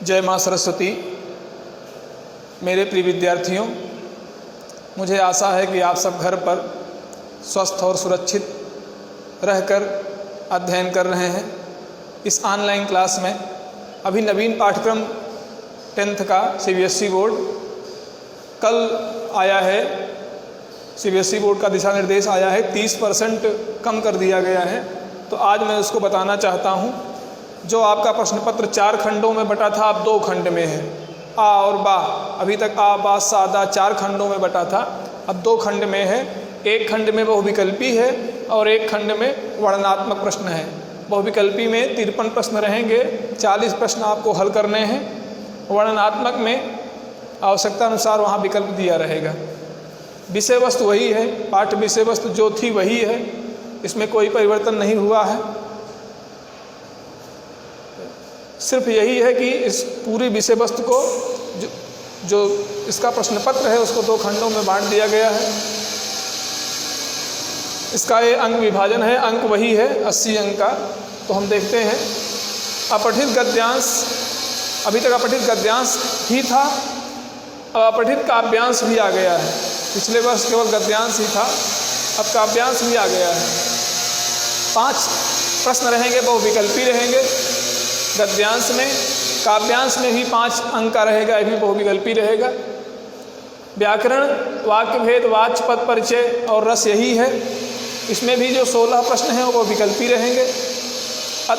जय माँ सरस्वती। मेरे प्रिय विद्यार्थियों, मुझे आशा है कि आप सब घर पर स्वस्थ और सुरक्षित रहकर अध्ययन कर रहे हैं। इस ऑनलाइन क्लास में अभी नवीन पाठ्यक्रम 10th का CBSE बोर्ड कल आया है। CBSE बोर्ड का दिशा निर्देश आया है, 30% कम कर दिया गया है। तो आज मैं उसको बताना चाहता हूँ। जो आपका प्रश्न पत्र 4 खंडों में बटा था, अब 2 खंड में है। आ और बा, अभी तक आ बा सा दा 4 खंडों में बटा था, अब 2 खंड में है। एक खंड में बहुविकल्पी है और एक खंड में वर्णनात्मक प्रश्न है। बहुविकल्पी में 53 प्रश्न रहेंगे, 40 प्रश्न आपको हल करने हैं। वर्णनात्मक में आवश्यकता अनुसार वहाँ विकल्प दिया रहेगा। विषय वस्तु वही है, पाठ्य विषय वस्तु जो थी वही है, इसमें कोई परिवर्तन नहीं हुआ है। सिर्फ यही है कि इस पूरी विषय वस्तु को जो इसका प्रश्न पत्र है उसको 2 खंडों में बांट दिया गया है। इसका ये अंक विभाजन है, अंक वही है 80 अंक का। तो हम देखते हैं अपठित गद्यांश। अभी तक अपठित गद्यांश ही था, अब अपठित काव्यांश भी आ गया है। पिछले वर्ष केवल गद्यांश ही था, अब काव्यांश भी आ गया है। 5 प्रश्न रहेंगे, बहुविकल्पी रहेंगे गद्यांश में। काव्यांश में भी 5 अंक का रहेगा, यह भी बहुविकल्पी रहेगा। व्याकरण, वाक्य भेद, वाच्य, पद परिचय और रस यही है। इसमें भी जो 16 प्रश्न हैं वो विकल्पी रहेंगे,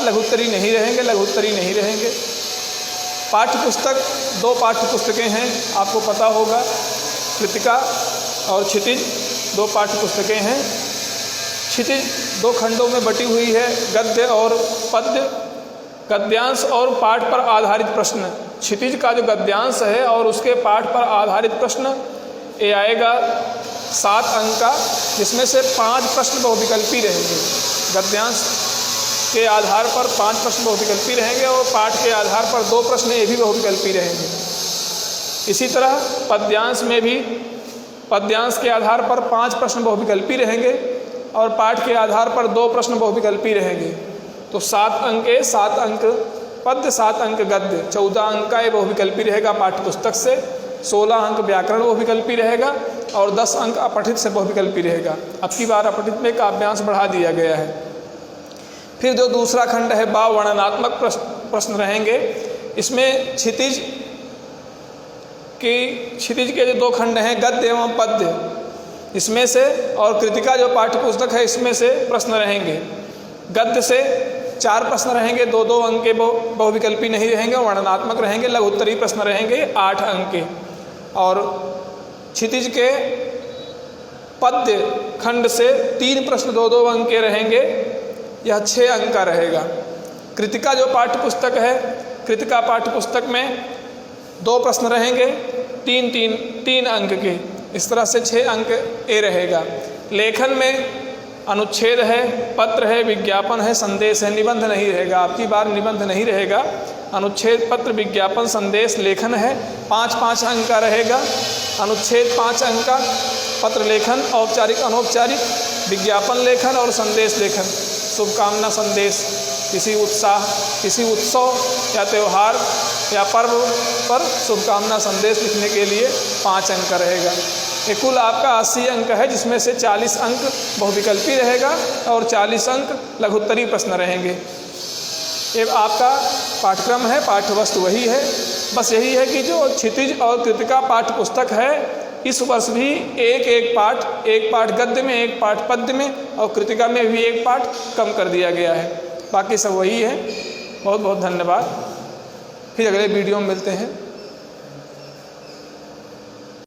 लघुत्तरी नहीं रहेंगे, लघुत्तरी नहीं रहेंगे। पाठ्य पुस्तक 2 पाठ्य पुस्तकें हैं, आपको पता होगा। कृतिका और क्षितिज 2 पाठ्य पुस्तकें हैं। क्षितिज 2 खंडों में बटी हुई है, गद्य और पद्य। गद्यांश और पाठ पर आधारित प्रश्न, क्षितिज का जो गद्यांश है और उसके पाठ पर आधारित प्रश्न, ये आएगा 7 अंक का, जिसमें से 5 प्रश्न बहुविकल्पी रहेंगे। गद्यांश के आधार पर 5 प्रश्न बहुविकल्पी रहेंगे और पाठ के आधार पर 2 प्रश्न ये भी बहुविकल्पी रहेंगे। इसी तरह पद्यांश में भी पद्यांश के आधार पर 5 प्रश्न बहुविकल्पी रहेंगे और पाठ के आधार पर 2 प्रश्न बहुविकल्पी रहेंगे। तो 7 अंक 7 अंक पद्य, 7 अंक गद्य, 14 अंक का ये बहुविकल्पी रहेगा पाठ्य पुस्तक से। 16 अंक व्याकरण बहुविकल्पी रहेगा और 10 अंक अपठित से बहुविकल्पी रहेगा। अब की बार अपठित में काव्यांश बढ़ा दिया गया है। फिर जो दूसरा खंड है बा, वर्णनात्मक प्रश्न रहेंगे। इसमें क्षितिज के जो 2 खंड हैं, गद्य एवं पद्य, इसमें से, और कृतिका जो पाठ्य पुस्तक है इसमें से प्रश्न रहेंगे। गद्य से 4 प्रश्न रहेंगे, 2-2 अंक के बहुविकल्पी नहीं रहेंगे, वर्णनात्मक रहेंगे। लघुत्तरी प्रश्न रहेंगे 8 अंक के। और क्षितिज के पद्य खंड से 3 प्रश्न 2-2 अंक के रहेंगे, यह 6 अंक का रहेगा। कृतिका जो पाठ्य पुस्तक है, कृतिका पाठ्य पुस्तक में 2 प्रश्न रहेंगे, 3 अंक के। इस तरह से 6 अंक ए रहेगा। लेखन में अनुच्छेद है, पत्र है, विज्ञापन है, संदेश है, निबंध नहीं रहेगा। आपकी बार निबंध नहीं रहेगा। अनुच्छेद, पत्र, विज्ञापन, संदेश, लेखन है। 5-5 अंक का रहेगा। अनुच्छेद 5 अंक का, पत्र लेखन, औपचारिक, अनौपचारिक, विज्ञापन लेखन और संदेश लेखन। शुभकामना संदेश, किसी उत्साह, किसी उत्सव या त्यौहार या पर्व पर शुभकामना संदेश लिखने के लिए 5 अंक का रहेगा। ये कुल आपका 80 अंक है, जिसमें से 40 अंक बहुविकल्पी रहेगा और 40 अंक लघुत्तरी प्रश्न रहेंगे। ये आपका पाठ्यक्रम है, पाठ्य वस्तु वही है। बस यही है कि जो क्षितिज और कृतिका पाठ्य पुस्तक है, इस वर्ष भी एक पाठ गद्य में, 1 पाठ पद्य में और कृतिका में भी 1 पाठ कम कर दिया गया है। बाकी सब वही है। बहुत बहुत धन्यवाद। फिर अगले वीडियो में मिलते हैं।